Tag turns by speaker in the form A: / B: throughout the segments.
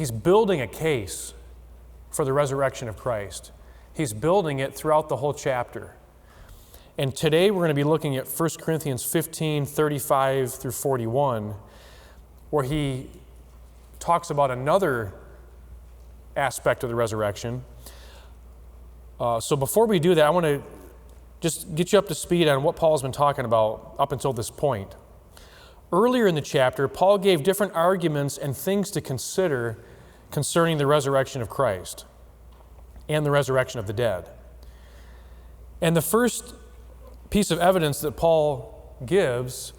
A: he's building a case for the resurrection of Christ. He's building it throughout the whole chapter. And today we're going to be looking at 1 Corinthians 15, 35 through 41, where he talks about another aspect of the resurrection. So before we do that, I want to just get you up to speed on what Paul's been talking about up until this point. Earlier in the chapter, Paul gave different arguments and things to consider concerning the resurrection of Christ and the resurrection of the dead. And the first piece of evidence that Paul gives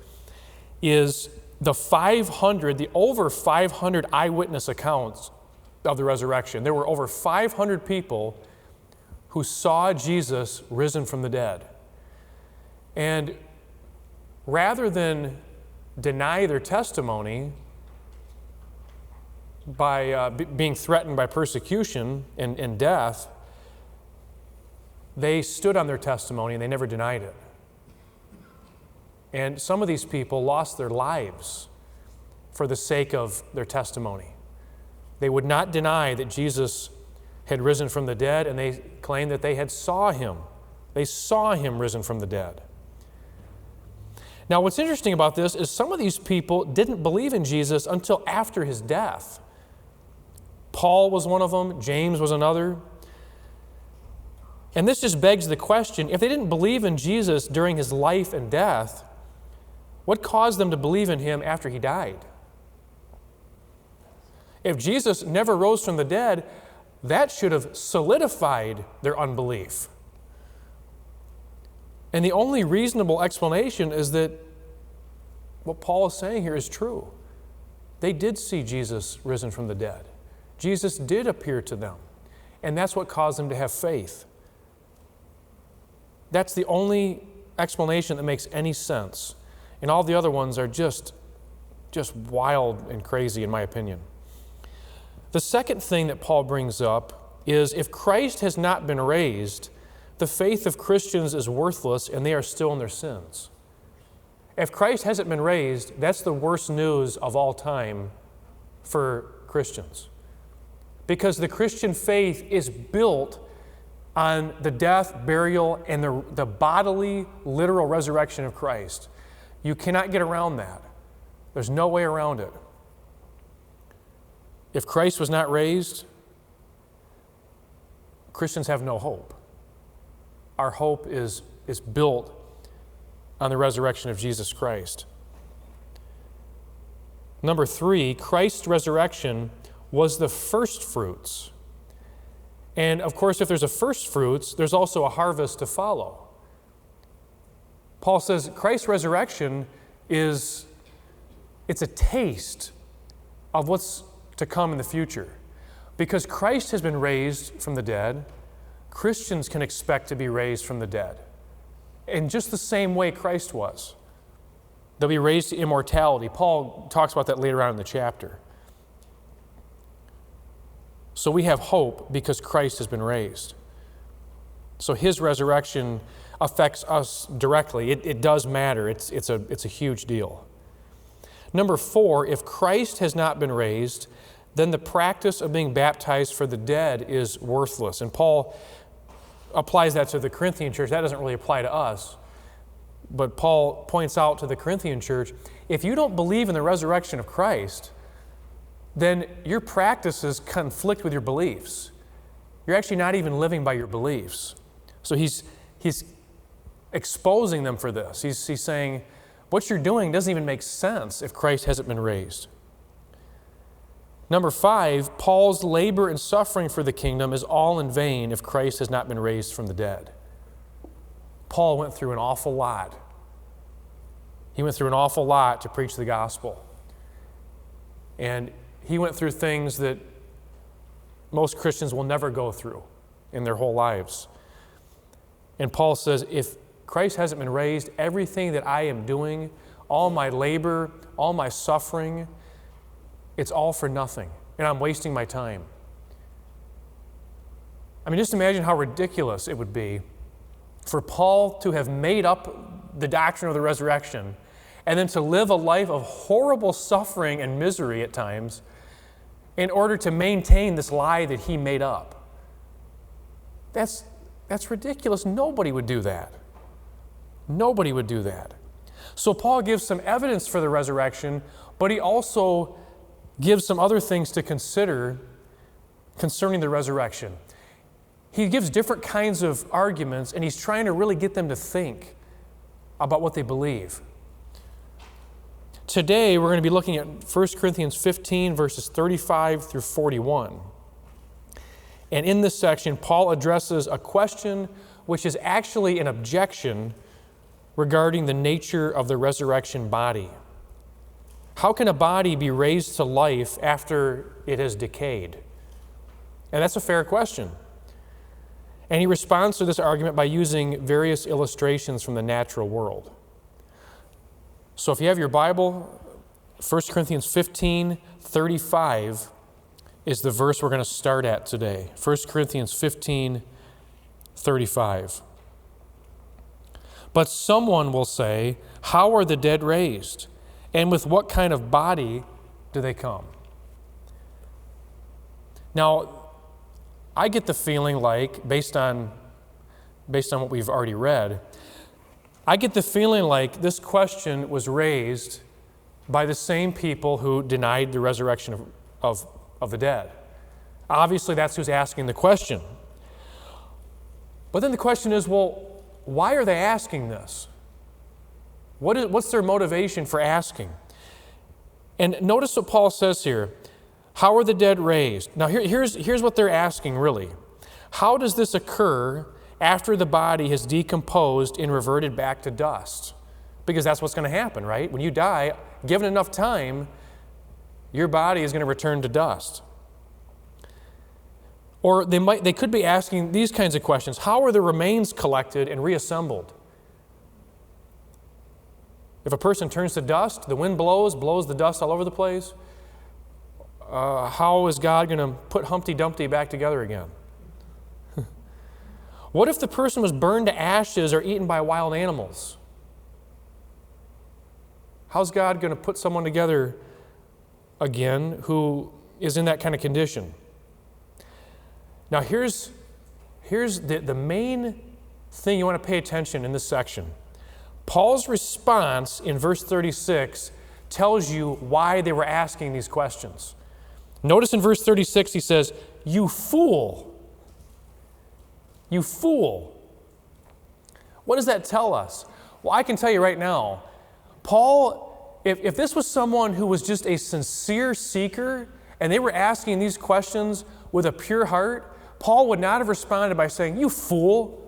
A: is the over 500 eyewitness accounts of the resurrection. There were over 500 people who saw Jesus risen from the dead. And rather than deny their testimony by being threatened by persecution and death, they stood on their testimony and they never denied it. And some of these people lost their lives for the sake of their testimony. They would not deny that Jesus had risen from the dead, and they claimed that they had saw him. They saw him risen from the dead. Now, what's interesting about this is some of these people didn't believe in Jesus until after his death. Paul was one of them. James was another. And this just begs the question, if they didn't believe in Jesus during his life and death, what caused them to believe in him after he died? If Jesus never rose from the dead, that should have solidified their unbelief. And the only reasonable explanation is that what Paul is saying here is true. They did see Jesus risen from the dead. Jesus did appear to them, and that's what caused them to have faith. That's the only explanation that makes any sense. And all the other ones are just wild and crazy, in my opinion. The second thing that Paul brings up is if Christ has not been raised, the faith of Christians is worthless and they are still in their sins. If Christ hasn't been raised, that's the worst news of all time for Christians. Because the Christian faith is built on the death, burial, and the bodily, literal resurrection of Christ. You cannot get around that. There's no way around it. If Christ was not raised, Christians have no hope. Our hope is built on the resurrection of Jesus Christ. Number 3, Christ's resurrection was the first fruits. And of course, if there's a first fruits, there's also a harvest to follow. Paul says Christ's resurrection it's a taste of what's to come in the future. Because Christ has been raised from the dead, Christians can expect to be raised from the dead. In just the same way Christ was. They'll be raised to immortality. Paul talks about that later on in the chapter. So we have hope because Christ has been raised. So his resurrection affects us directly. It does matter. It's a huge deal. Number 4, if Christ has not been raised, then the practice of being baptized for the dead is worthless. And Paul applies that to the Corinthian church. That doesn't really apply to us. But Paul points out to the Corinthian church, if you don't believe in the resurrection of Christ, then your practices conflict with your beliefs. You're actually not even living by your beliefs. So he's exposing them for this. He's saying, what you're doing doesn't even make sense if Christ hasn't been raised. Number 5, Paul's labor and suffering for the kingdom is all in vain if Christ has not been raised from the dead. Paul went through an awful lot. He went through an awful lot to preach the gospel. And he went through things that most Christians will never go through in their whole lives. And Paul says, if Christ hasn't been raised, everything that I am doing, all my labor, all my suffering, it's all for nothing, and I'm wasting my time. I mean, just imagine how ridiculous it would be for Paul to have made up the doctrine of the resurrection and then to live a life of horrible suffering and misery at times in order to maintain this lie that he made up. That's ridiculous. Nobody would do that. Nobody would do that. So Paul gives some evidence for the resurrection, but he also gives some other things to consider concerning the resurrection. He gives different kinds of arguments, and he's trying to really get them to think about what they believe. Today, we're going to be looking at 1 Corinthians 15, verses 35 through 41. And in this section, Paul addresses a question which is actually an objection regarding the nature of the resurrection body. How can a body be raised to life after it has decayed? And that's a fair question. And he responds to this argument by using various illustrations from the natural world. So if you have your Bible, 1 Corinthians 15, 35 is the verse we're going to start at today. 1 Corinthians 15, 35. But someone will say, how are the dead raised? And with what kind of body do they come? Now, I get the feeling like, based on what we've already read, I get the feeling like this question was raised by the same people who denied the resurrection of the dead. Obviously, that's who's asking the question. But then the question is, well, why are they asking this? What's their motivation for asking? And notice what Paul says here. How are the dead raised? Now, here's what they're asking, really. How does this occur after the body has decomposed and reverted back to dust? Because that's what's going to happen, right? When you die, given enough time, your body is going to return to dust. Or they could be asking these kinds of questions. How are the remains collected and reassembled? If a person turns to dust, the wind blows the dust all over the place. How is God going to put Humpty Dumpty back together again? What if the person was burned to ashes or eaten by wild animals? How's God going to put someone together again who is in that kind of condition? Now here's the main thing you want to pay attention in this section. Paul's response in verse 36 tells you why they were asking these questions. Notice in verse 36 he says, "You fool! You fool!" What does that tell us? Well, I can tell you right now, Paul, if this was someone who was just a sincere seeker and they were asking these questions with a pure heart, Paul would not have responded by saying, "You fool."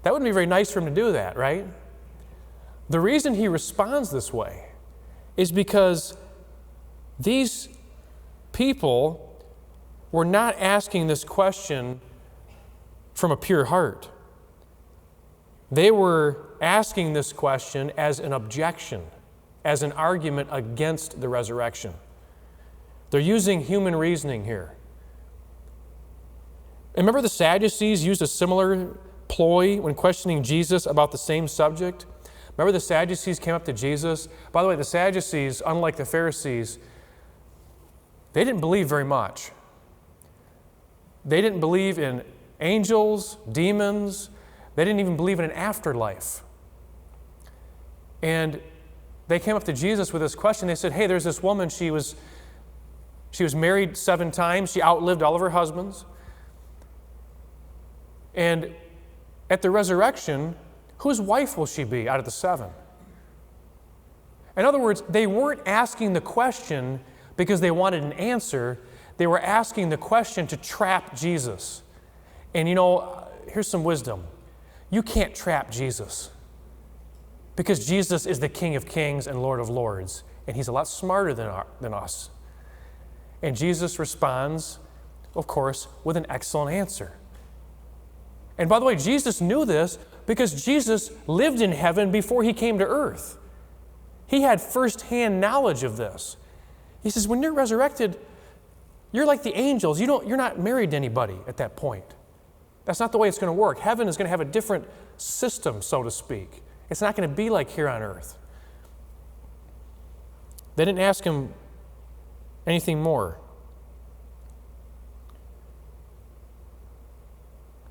A: That wouldn't be very nice for him to do that, right? The reason he responds this way is because these people were not asking this question from a pure heart. They were asking this question as an objection, as an argument against the resurrection. They're using human reasoning here. Remember the Sadducees used a similar ploy when questioning Jesus about the same subject? Remember the Sadducees came up to Jesus? By the way, the Sadducees, unlike the Pharisees, they didn't believe very much. They didn't believe in angels, demons. They didn't even believe in an afterlife. And they came up to Jesus with this question. They said, hey, there's this woman, she was married 7 times. She outlived all of her husbands. And at the resurrection, whose wife will she be out of the 7? In other words, they weren't asking the question because they wanted an answer. They were asking the question to trap Jesus. And here's some wisdom. You can't trap Jesus because Jesus is the King of Kings and Lord of Lords, and he's a lot smarter than us. And Jesus responds, of course, with an excellent answer. And by the way, Jesus knew this because Jesus lived in heaven before he came to earth. He had firsthand knowledge of this. He says, when you're resurrected, you're like the angels. You're not married to anybody at that point. That's not the way it's going to work. Heaven is going to have a different system, so to speak. It's not going to be like here on earth. They didn't ask him anything more.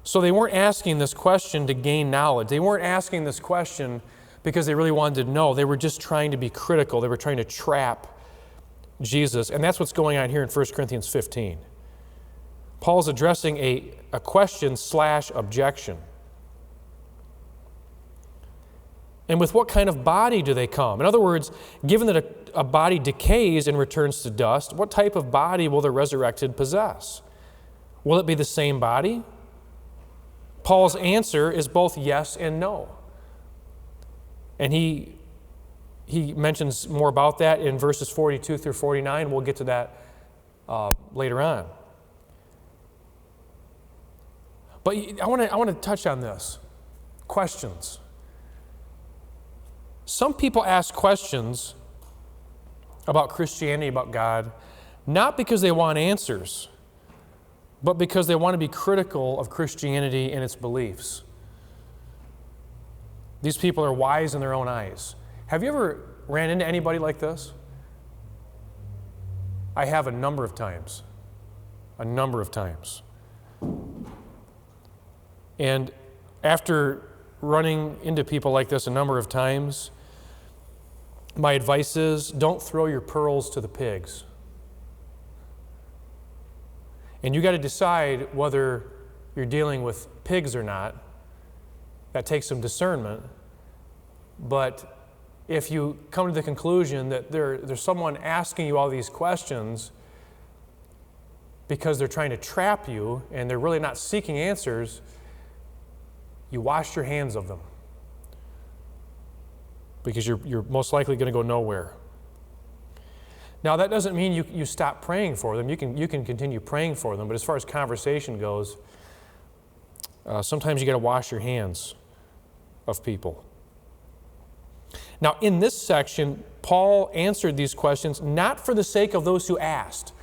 A: So they weren't asking this question to gain knowledge. They weren't asking this question because they really wanted to know. They were just trying to be critical. They were trying to trap Jesus. And that's what's going on here in 1 Corinthians 15. Paul's addressing a question/objection. And with what kind of body do they come? In other words, given that a body decays and returns to dust, what type of body will the resurrected possess? Will it be the same body? Paul's answer is both yes and no. And he mentions more about that in verses 42 through 49. We'll get to that later on. But I want to touch on this. Questions. Some people ask questions about Christianity, about God, not because they want answers, but because they want to be critical of Christianity and its beliefs. These people are wise in their own eyes. Have you ever ran into anybody like this? I have a number of times. A number of times. And after running into people like this a number of times, my advice is don't throw your pearls to the pigs. And you got to decide whether you're dealing with pigs or not. That takes some discernment. But if you come to the conclusion that there's someone asking you all these questions because they're trying to trap you and they're really not seeking answers, you wash your hands of them. Because you're most likely going to go nowhere. Now, that doesn't mean you stop praying for them. You can continue praying for them, but as far as conversation goes, sometimes you got to wash your hands of people. Now, in this section, Paul answered these questions not for the sake of those who asked.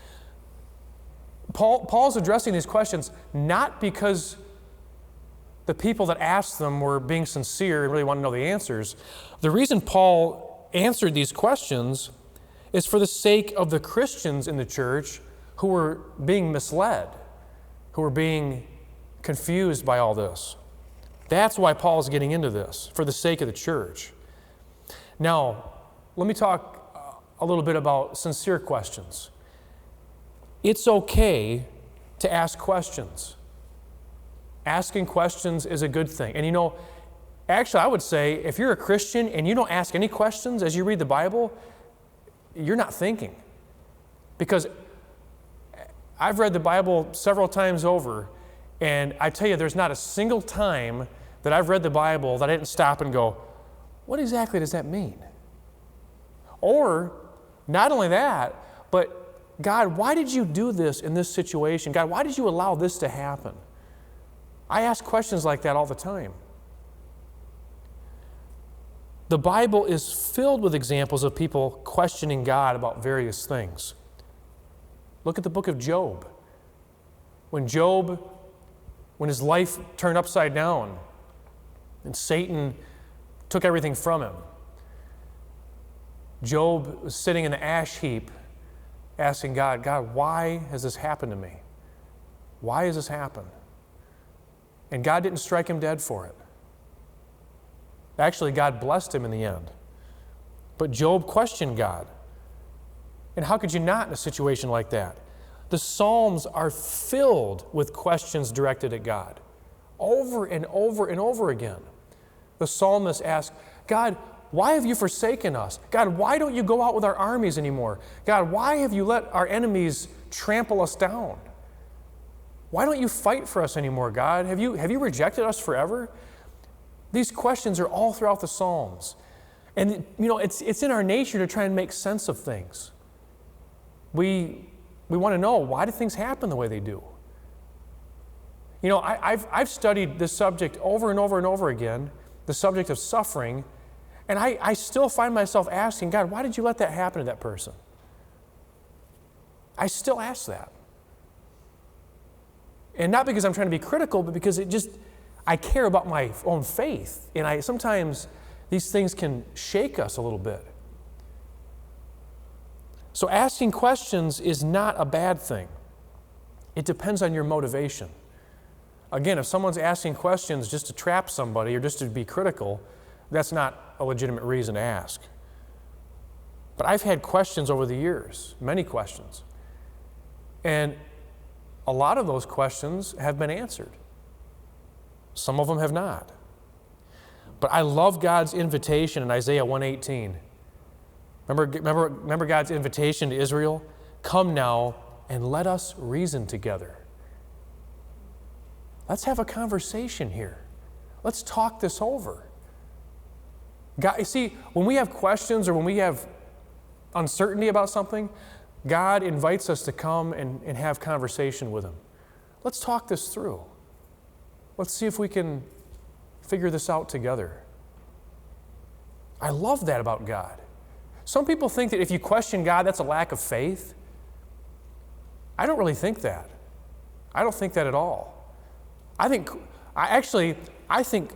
A: Paul's addressing these questions not because the people that asked them were being sincere and really want to know the answers. The reason Paul answered these questions is for the sake of the Christians in the church who were being misled, who were being confused by all this. That's why Paul's getting into this, for the sake of the church. Now, let me talk a little bit about sincere questions. It's okay to ask questions. Asking questions is a good thing. And actually I would say if you're a Christian and you don't ask any questions as you read the Bible, you're not thinking. Because I've read the Bible several times over, and I tell you, there's not a single time that I've read the Bible that I didn't stop and go, what exactly does that mean? Or, not only that, but God, why did you do this in this situation? God, why did you allow this to happen? I ask questions like that all the time. The Bible is filled with examples of people questioning God about various things. Look at the book of Job. When his life turned upside down and Satan took everything from him, Job was sitting in the ash heap asking God, why has this happened to me? Why has this happened? And God didn't strike him dead for it. Actually, God blessed him in the end. But Job questioned God. And how could you not in a situation like that? The Psalms are filled with questions directed at God. Over and over and over again. The psalmist asks, God, why have you forsaken us? God, why don't you go out with our armies anymore? God, why have you let our enemies trample us down? Why don't you fight for us anymore, God? Have you rejected us forever? These questions are all throughout the Psalms. And it's in our nature to try and make sense of things. We want to know, why do things happen the way they do? I've studied this subject over and over and over again, the subject of suffering, and I still find myself asking, God, why did you let that happen to that person? I still ask that. And not because I'm trying to be critical, but because I care about my own faith. And sometimes these things can shake us a little bit. So asking questions is not a bad thing. It depends on your motivation. Again, if someone's asking questions just to trap somebody or just to be critical, that's not a legitimate reason to ask. But I've had questions over the years, many questions. And a lot of those questions have been answered. Some of them have not. But I love God's invitation in Isaiah 1:18. Remember God's invitation to Israel? Come now and let us reason together. Let's have a conversation here. Let's talk this over. God, you see, when we have questions or when we have uncertainty about something, God invites us to come and have conversation with Him. Let's talk this through. Let's see if we can figure this out together. I love that about God. Some people think that if you question God, that's a lack of faith. I don't really think that. I don't think that at all. I think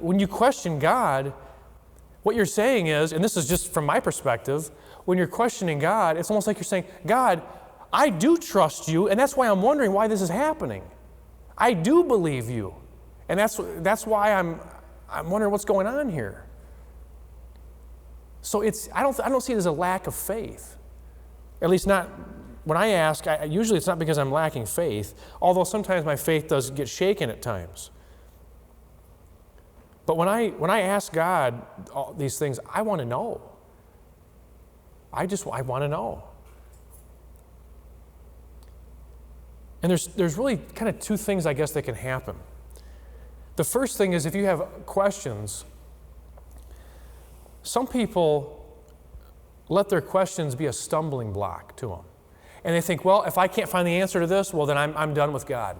A: when you question God, what you're saying is, and this is just from my perspective, when you're questioning God, it's almost like you're saying, God, I do trust you, and that's why I'm wondering why this is happening. I do believe you, and that's why I'm wondering what's going on here. So I don't see it as a lack of faith. At least not when I ask. Usually it's not because I'm lacking faith, although sometimes my faith does get shaken at times. But when I ask God all these things, I want to know. I want to know. And there's really kind of two things, I guess, that can happen. The first thing is if you have questions, some people let their questions be a stumbling block to them. And they think, well, if I can't find the answer to this, well, then I'm done with God.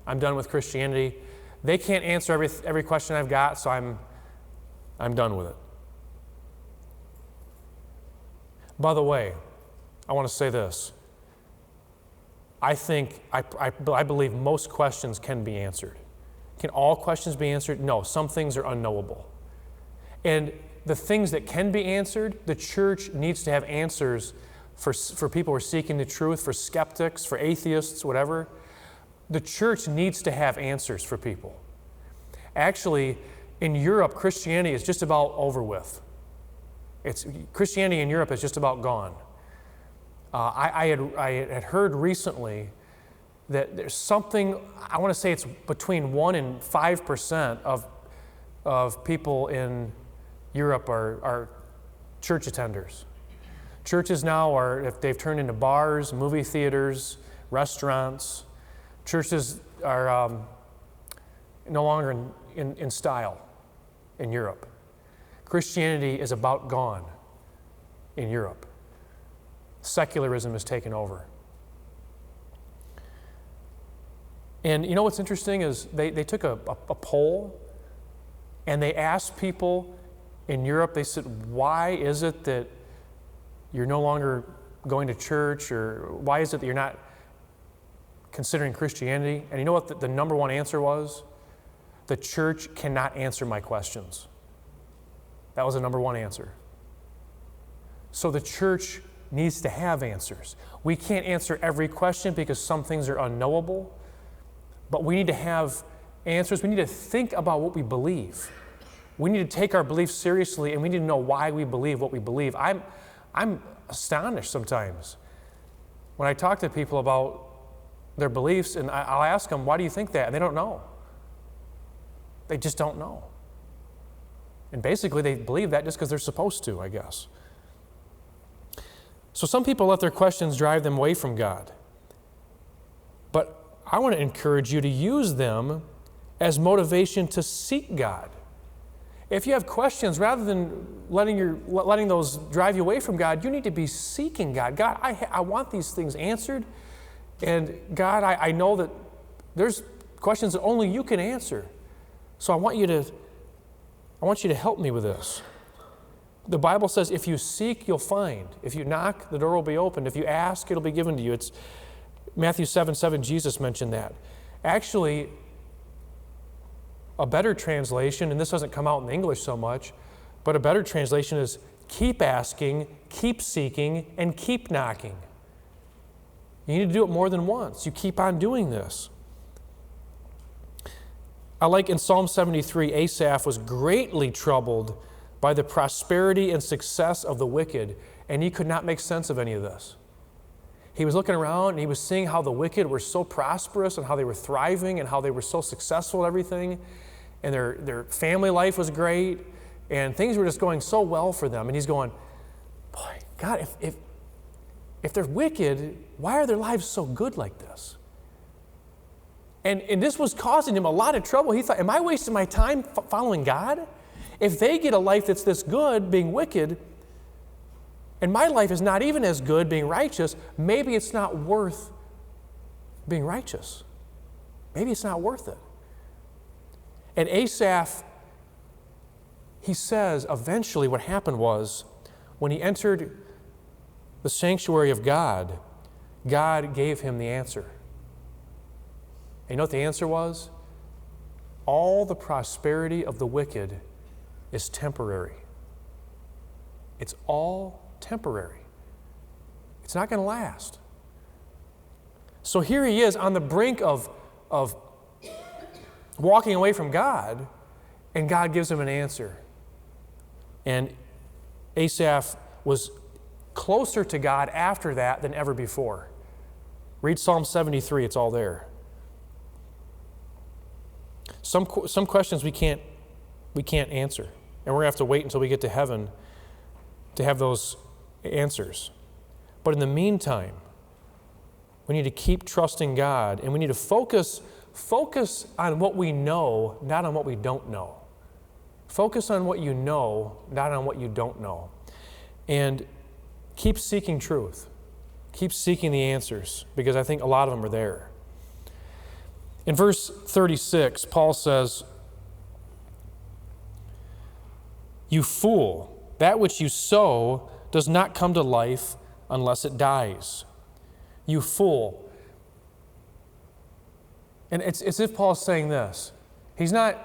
A: I'm done with Christianity. They can't answer every question I've got, so I'm done with it. By the way, I want to say this. I believe most questions can be answered. Can all questions be answered? No, some things are unknowable. And the things that can be answered, the church needs to have answers for people who are seeking the truth, for skeptics, for atheists, whatever. The church needs to have answers for people. Actually, in Europe, Christianity is just about over with. Christianity in Europe is just about gone. I had heard recently that there's something, I want to say it's between 1% and 5% of people in Europe are church attenders. Churches now they've turned into bars, movie theaters, restaurants. Churches are no longer in style in Europe. Christianity is about gone in Europe. Secularism has taken over. And you know what's interesting is they took a poll and they asked people in Europe, they said, why is it that you're no longer going to church, or why is it that you're not considering Christianity? And you know what the number one answer was? The church cannot answer my questions. That was the number one answer. So the church needs to have answers. We can't answer every question because some things are unknowable, but we need to have answers. We need to think about what we believe. We need to take our beliefs seriously, and we need to know why we believe what we believe. I'm astonished sometimes when I talk to people about their beliefs, and I'll ask them, why do you think that? And they don't know. They just don't know. And basically they believe that just because they're supposed to, I guess. So some people let their questions drive them away from God. But I want to encourage you to use them as motivation to seek God. If you have questions, rather than letting those drive you away from God, you need to be seeking God. God, I want these things answered. And God, I know that there's questions that only you can answer. So I want you to help me with this. The Bible says, if you seek, you'll find. If you knock, the door will be opened. If you ask, it'll be given to you. It's Matthew 7:7, Jesus mentioned that. Actually, a better translation, and this doesn't come out in English so much, but a better translation is, keep asking, keep seeking, and keep knocking. You need to do it more than once. You keep on doing this. I like in Psalm 73, Asaph was greatly troubled by the prosperity and success of the wicked, and he could not make sense of any of this. He was looking around and he was seeing how the wicked were so prosperous and how they were thriving and how they were so successful at everything, and their family life was great, and things were just going so well for them. And he's going, boy, God, if they're wicked, why are their lives so good like this? And this was causing him a lot of trouble. He thought, am I wasting my time following God? If they get a life that's this good, being wicked, and my life is not even as good, being righteous, maybe it's not worth being righteous. Maybe it's not worth it. And Asaph, he says, eventually what happened was, when he entered the sanctuary of God, God gave him the answer. And you know what the answer was? All the prosperity of the wicked is temporary. It's all temporary. It's not going to last. So here he is on the brink of walking away from God, and God gives him an answer. And Asaph was closer to God after that than ever before. Read Psalm 73, it's all there. Some questions we can't answer, and we're going to have to wait until we get to heaven to have those answers. But in the meantime, we need to keep trusting God, and we need to focus on what we know, not on what we don't know. Focus on what you know, not on what you don't know. And keep seeking truth. Keep seeking the answers, because I think a lot of them are there. In verse 36, Paul says, "You fool, that which you sow does not come to life unless it dies. You fool." And it's as if Paul's saying this. He's not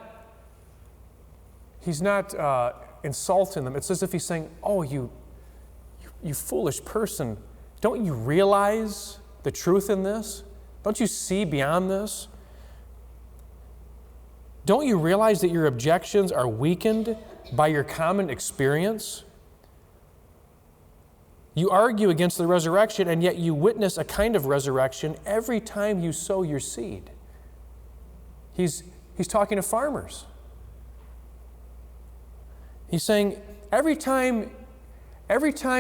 A: insulting them. It's as if he's saying, oh, you foolish person, don't you realize the truth in this? Don't you see beyond this? Don't you realize that your objections are weakened by your common experience? You argue against the resurrection, and yet you witness a kind of resurrection every time you sow your seed. He's talking to farmers. He's saying every time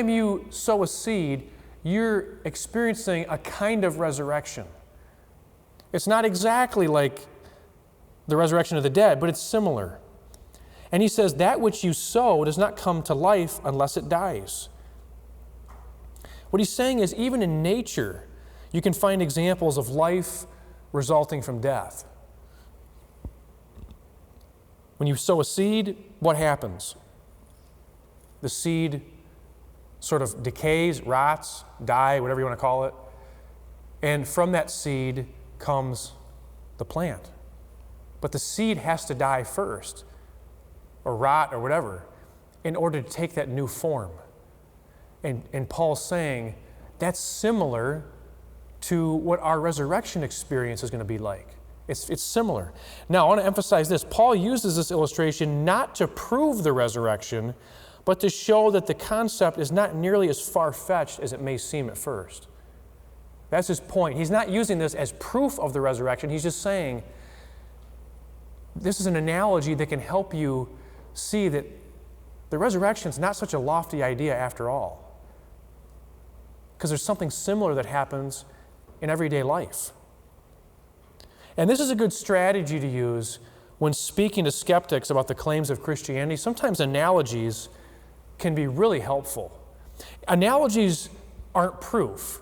A: you sow a seed, you're experiencing a kind of resurrection. It's not exactly like the resurrection of the dead, but it's similar. And he says, that which you sow does not come to life unless it dies. What he's saying is, even in nature, you can find examples of life resulting from death. When you sow a seed, what happens? The seed sort of decays, rots, die, whatever you want to call it. And from that seed comes the plant. But the seed has to die first, or rot, or whatever, in order to take that new form. And Paul's saying that's similar to what our resurrection experience is going to be like. It's similar. Now, I want to emphasize this. Paul uses this illustration not to prove the resurrection, but to show that the concept is not nearly as far-fetched as it may seem at first. That's his point. He's not using this as proof of the resurrection. He's just saying this is an analogy that can help you see that the resurrection is not such a lofty idea after all, because there's something similar that happens in everyday life. And this is a good strategy to use when speaking to skeptics about the claims of Christianity. Sometimes analogies can be really helpful. Analogies aren't proof.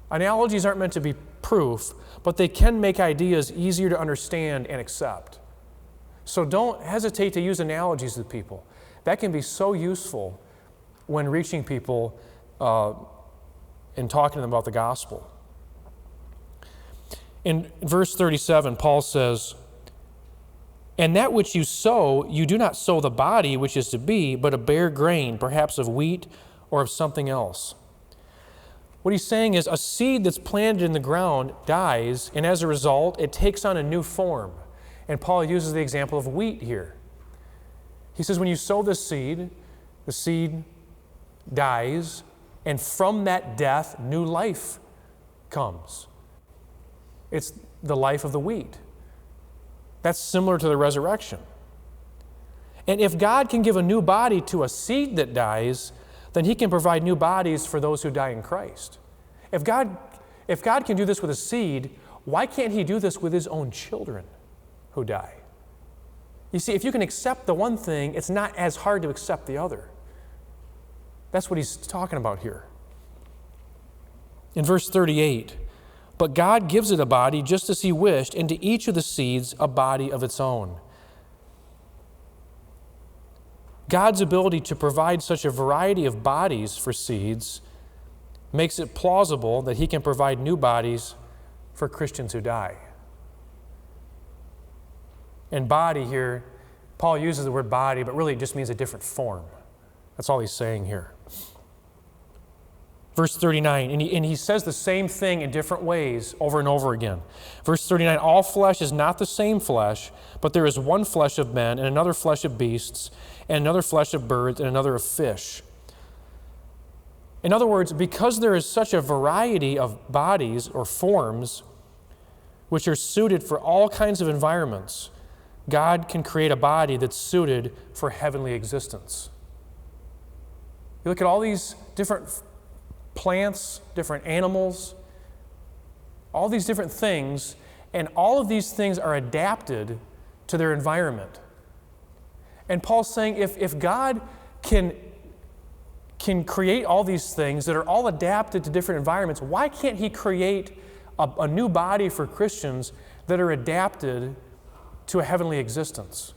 A: Analogies aren't meant to be proof, but they can make ideas easier to understand and accept. So don't hesitate to use analogies with people. That can be so useful when reaching people and talking to them about the gospel. In verse 37, Paul says, And that which you sow, you do not sow the body which is to be, but a bare grain, perhaps of wheat or of something else. What he's saying is a seed that's planted in the ground dies, and as a result, it takes on a new form. And Paul uses the example of wheat here. He says when you sow the seed dies, and from that death, new life comes. It's the life of the wheat. That's similar to the resurrection. And if God can give a new body to a seed that dies, then he can provide new bodies for those who die in Christ. If God can do this with a seed, why can't he do this with his own children who die? You see, if you can accept the one thing, it's not as hard to accept the other. That's what he's talking about here. In verse 38, but God gives it a body just as he wished, and to each of the seeds a body of its own. God's ability to provide such a variety of bodies for seeds makes it plausible that he can provide new bodies for Christians who die. And body here, Paul uses the word body, but really it just means a different form. That's all he's saying here. Verse 39, and he says the same thing in different ways over and over again. Verse 39, all flesh is not the same flesh, but there is one flesh of men, and another flesh of beasts, and another flesh of birds, and another of fish. In other words, because there is such a variety of bodies or forms which are suited for all kinds of environments, God can create a body that's suited for heavenly existence. You look at all these different plants, different animals, all these different things, and all of these things are adapted to their environment. And Paul's saying if God can create all these things that are all adapted to different environments, why can't he create a new body for Christians that are adapted to a heavenly existence?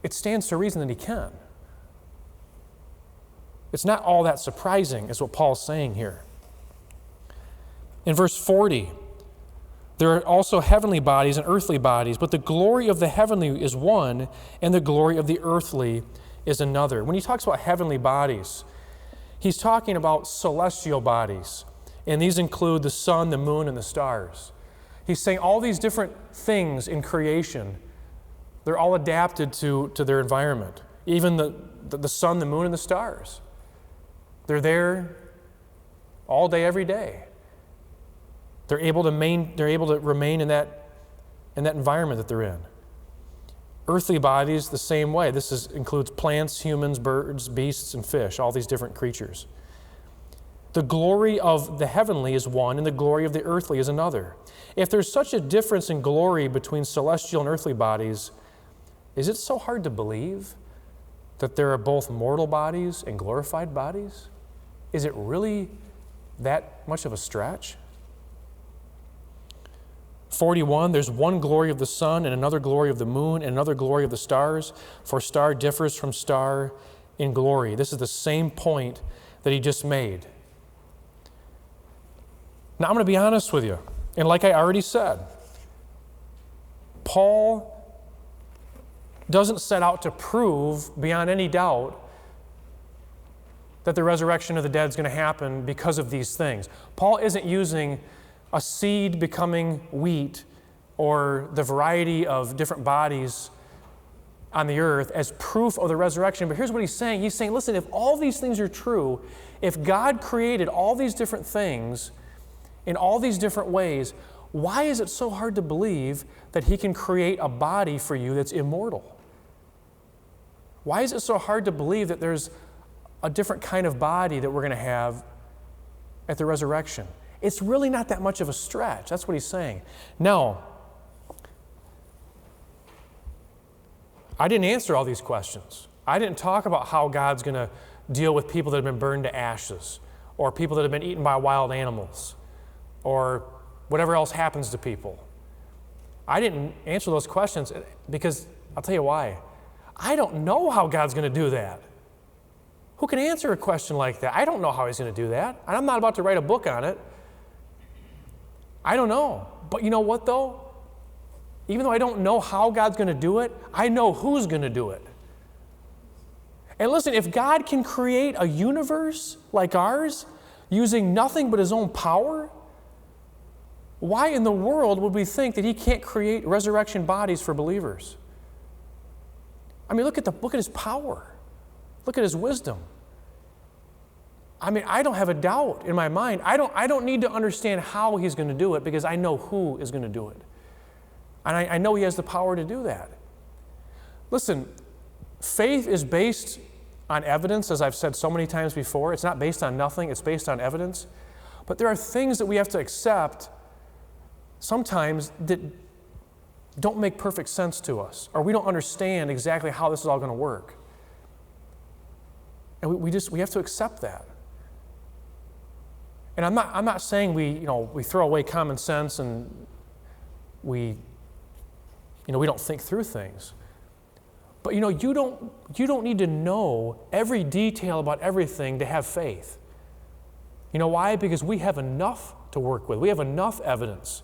A: It stands to reason that he can. It's not all that surprising, is what Paul's saying here. In verse 40, there are also heavenly bodies and earthly bodies, but the glory of the heavenly is one, and the glory of the earthly is another. When he talks about heavenly bodies, he's talking about celestial bodies, and these include the sun, the moon, and the stars. He's saying all these different things in creation, they're all adapted to their environment. Even the sun, the moon, and the stars. They're there all day, every day. They're able to remain in that environment that they're in. Earthly bodies, the same way. This includes plants, humans, birds, beasts, and fish, all these different creatures. The glory of the heavenly is one, and the glory of the earthly is another. If there's such a difference in glory between celestial and earthly bodies, is it so hard to believe that there are both mortal bodies and glorified bodies? Is it really that much of a stretch? 41, there's one glory of the sun and another glory of the moon and another glory of the stars, for star differs from star in glory. This is the same point that he just made. Now I'm going to be honest with you, and like I already said, Paul doesn't set out to prove beyond any doubt that the resurrection of the dead is going to happen because of these things. Paul isn't using a seed becoming wheat or the variety of different bodies on the earth as proof of the resurrection. But here's what he's saying. He's saying, listen, if all these things are true, if God created all these different things in all these different ways, why is it so hard to believe that he can create a body for you that's immortal? Why is it so hard to believe that there's a different kind of body that we're going to have at the resurrection? It's really not that much of a stretch. That's what he's saying. Now, I didn't answer all these questions. I didn't talk about how God's going to deal with people that have been burned to ashes, or people that have been eaten by wild animals, or whatever else happens to people. I didn't answer those questions because I'll tell you why. I don't know how God's going to do that. Who can answer a question like that? I don't know how he's going to do that. And I'm not about to write a book on it. I don't know. But you know what, though? even though I don't know how God's going to do it, I know who's going to do it. And listen, if God can create a universe like ours using nothing but his own power, why in the world would we think that he can't create resurrection bodies for believers? I mean, look at his power. Look at his wisdom. I mean, I don't have a doubt in my mind. I don't need to understand how he's going to do it because I know who is going to do it. And I know he has the power to do that. Listen, faith is based on evidence, as I've said so many times before. It's not based on nothing, it's based on evidence. But there are things that we have to accept sometimes that don't make perfect sense to us, or we don't understand exactly how this is all going to work. And we have to accept that. And I'm not saying we throw away common sense and we don't think through things. But you don't need to know every detail about everything to have faith. You know why? Because we have enough to work with. We have enough evidence.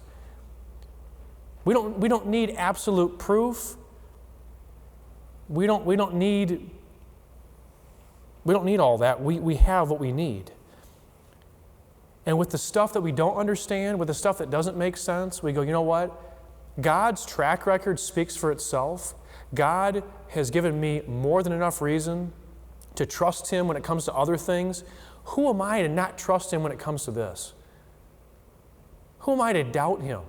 A: We don't need absolute proof. We don't need all that. We have what we need. And with the stuff that we don't understand, with the stuff that doesn't make sense, we go, you know what? God's track record speaks for itself. God has given me more than enough reason to trust him when it comes to other things. Who am I to not trust him when it comes to this? Who am I to doubt him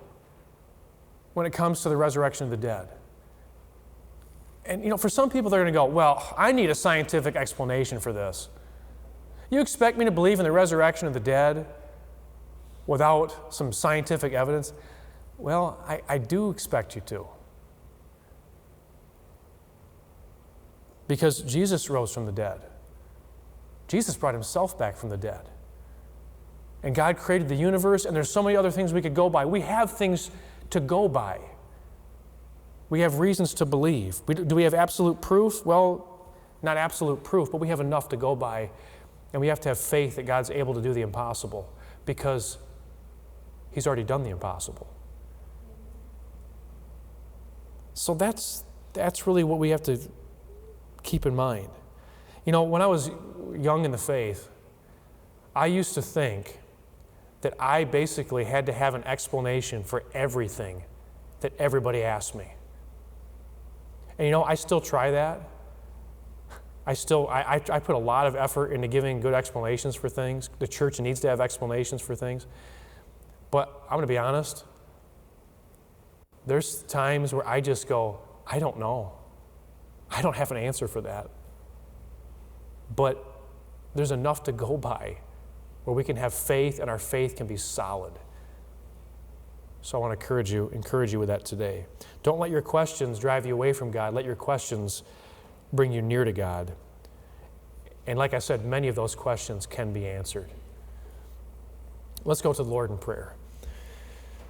A: when it comes to the resurrection of the dead? And for some people, they're going to go, well, I need a scientific explanation for this. You expect me to believe in the resurrection of the dead without some scientific evidence? Well, I do expect you to. Because Jesus rose from the dead. Jesus brought himself back from the dead. And God created the universe, and there's so many other things we could go by. We have things to go by. We have reasons to believe. Do we have absolute proof? Well, not absolute proof, but we have enough to go by. And we have to have faith that God's able to do the impossible because he's already done the impossible. So that's really what we have to keep in mind. When I was young in the faith, I used to think that I basically had to have an explanation for everything that everybody asked me. And I still try that. I put a lot of effort into giving good explanations for things. The church needs to have explanations for things. But I'm going to be honest, there's times where I just go, I don't know. I don't have an answer for that. But there's enough to go by where we can have faith and our faith can be solid. So I want to encourage you with that today. Don't let your questions drive you away from God. Let your questions bring you near to God. And like I said, many of those questions can be answered. Let's go to the Lord in prayer.